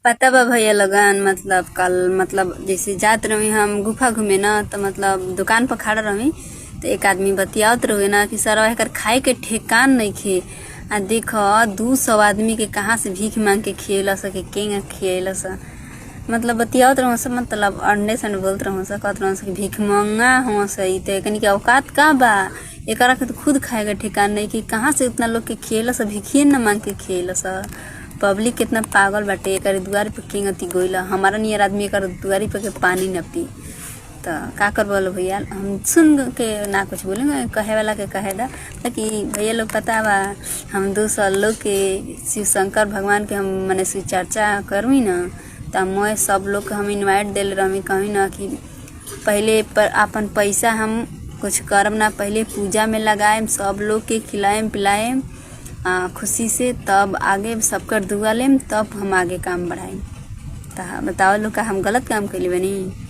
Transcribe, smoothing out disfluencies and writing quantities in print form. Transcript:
पता बा भैया लगन मतलब कल मतलब जैसे जात रही हम गुफा घूमे ना तो मतलब दुकान पर खड़ा रही तो एक आदमी बतियावत रहे ना कि सर एकर खाए के ठेकान नहीं खे। आ देखो 200 आदमी के कहाँ से भीख मांग के खियला स के केंगा खियला स। मतलब बतियावत रहो सब मतलब अंडे संडे बोलत रहो सब कहत रहो कि भीख मंगा हो सही तो कनी के औकात का बा। एकरा के तो खुद खाए के ठेकान नहीं कि कहाँ से उतना लोग के खियला स भिखिए न मांग के खियला स। पब्लिक कितना पागल बाटे एकर दुआरी पे किंगती गोइला हमारा नियर आदमी एकर दुआरी पे के पानी न पी। तो का कर बोलो भैया हम सुन के ना कुछ बोलेंगे कहे वाला के कहे दा कि भैया लोग पता बा हम 200 लोग के शिव शंकर भगवान के हम मने शिव चर्चा करवी ना तो मैं सब लोग के हम इनवाइट दिल रही कहीं ना कि पहले पर अपन पैसा हम कुछ करम ना पहले पूजा में लगाएम सब लोग के खिलाएम पिलाएम खुशी से तब आगे सबकर दुआ लेम तब हम आगे काम बढ़ाएम। तो बताओ लोग का हम गलत काम कैले बनी।